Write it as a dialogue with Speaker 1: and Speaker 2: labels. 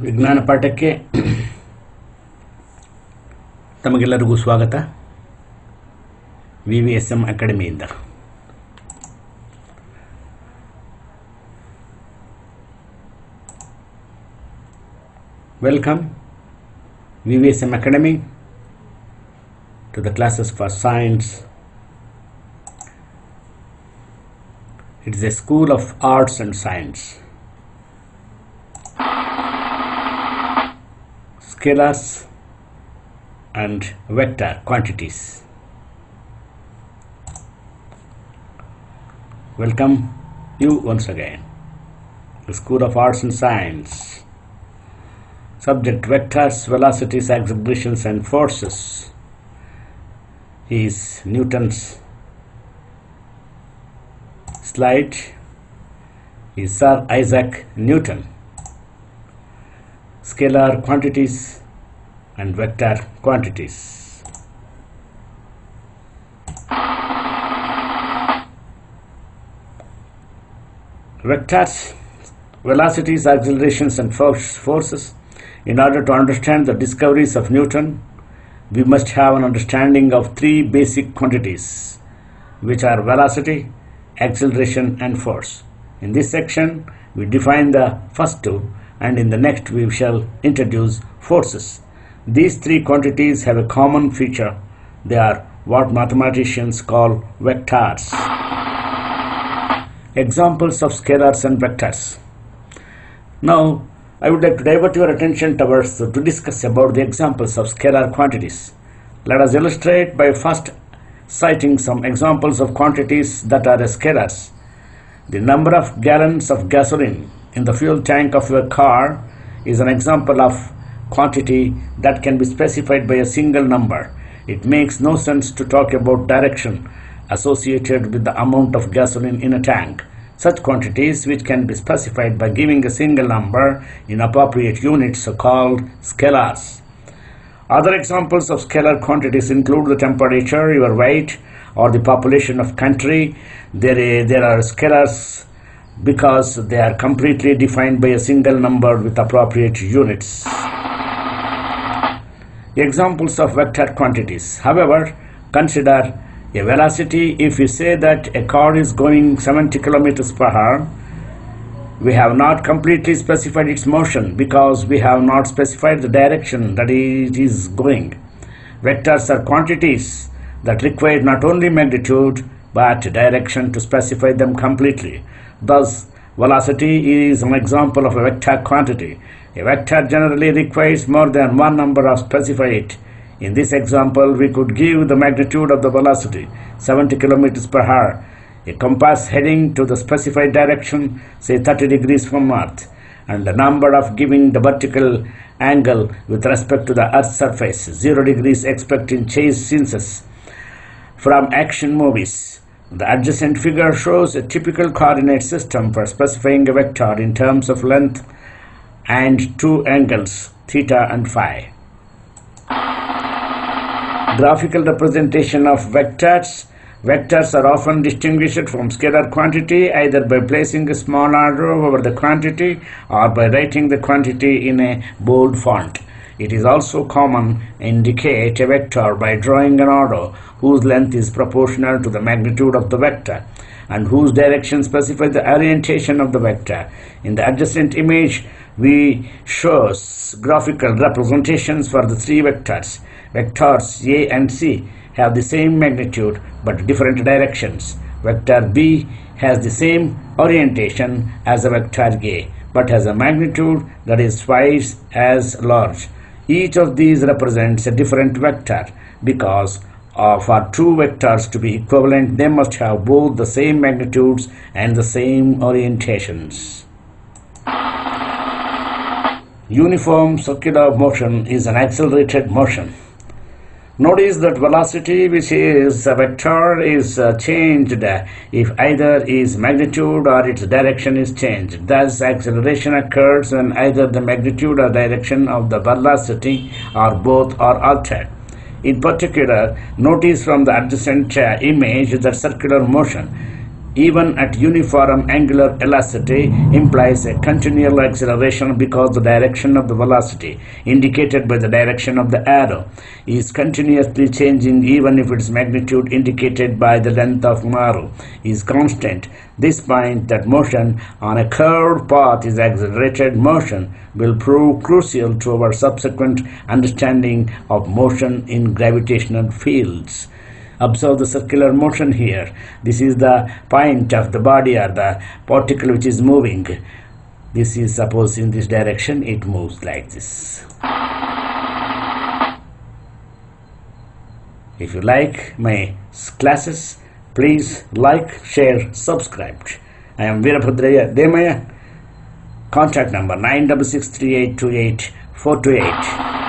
Speaker 1: ವಿಜ್ಞಾನ ಪಾಠಕ್ಕೆ ತಮಗೆಲ್ಲರಿಗೂ ಸ್ವಾಗತ. VVSM ಅಕಾಡೆಮಿಯಿಂದ. Welcome VVSM Academy to the classes for science. It is a school of arts and science. Scalars and vector quantities. Welcome you once again. The School of Arts and Science. Subject: vectors, velocities, accelerations and forces. Is Newton's slide. Is Sir Isaac Newton. Scalar quantities and vector quantities. Vectors, velocities, accelerations and forces. In order to understand the discoveries of Newton, we must have an understanding of three basic quantities, which are velocity, acceleration and force. In this section, we define the first two, and in the next we shall introduce forces. These three quantities have a common feature. They are what mathematicians call vectors. Examples of scalars and vectors. Now, I would like to divert your attention to discuss about the examples of scalar quantities. Let us illustrate by first citing some examples of quantities that are scalars. The number of gallons of gasoline in the fuel tank of your car is an example of quantity that can be specified by a single number. It makes no sense to talk about direction associated with the amount of gasoline in a tank. Such quantities, which can be specified by giving a single number in appropriate units, are called scalars. Other examples of scalar quantities include the temperature, your weight, or the population of country. There are scalars because they are completely defined by a single number with appropriate units. Examples of vector quantities. However, consider a velocity. If we say that a car is going 70 kilometers per hour, we have not completely specified its motion because we have not specified the direction that it is going. Vectors are quantities that require not only magnitude but direction to specify them completely. Thus, velocity is an example of a vector quantity. A vector generally requires more than one number of specified. In this example, we could give the magnitude of the velocity 70 kilometers per hour, a compass heading to the specified direction, say 30 degrees from north, and the number of giving the vertical angle with respect to the Earth's surface, 0 degrees, expect in chase scenes from action movies. The adjacent figure shows a typical coordinate system for specifying a vector in terms of length and two angles, theta and phi. Graphical representation of vectors. Vectors are often distinguished from scalar quantity either by placing a small arrow over the quantity or by writing the quantity in a bold font. It is also common to indicate a vector by drawing an arrow whose length is proportional to the magnitude of the vector and whose direction specifies the orientation of the vector. In the adjacent image, we shows graphical representations for the three vectors. Vectors A and C have the same magnitude but different directions. Vector B has the same orientation as a vector A but has a magnitude that is twice as large. Each of these represents a different vector because for two vectors to be equivalent, they must have both the same magnitudes and the same orientations. Uniform circular motion is an accelerated motion. Notice that velocity, which is a vector, is changed if either its magnitude or its direction is changed. Thus, acceleration occurs when either the magnitude or direction of the velocity or both are altered. In particular, notice from the adjacent image that circular motion even at uniform angular velocity implies a continual acceleration because the direction of the velocity indicated by the direction of the arrow is continuously changing even if its magnitude indicated by the length of arrow is constant. This point that motion on a curved path is accelerated motion will prove crucial to our subsequent understanding of motion in gravitational fields. Observe the circular motion here. This is the point of the body or the particle which is moving. This is, suppose in this direction, it moves like this. If you like my classes, please like, share, subscribe. I am Veerabhadraya Demaya. Contact number 9663828 428.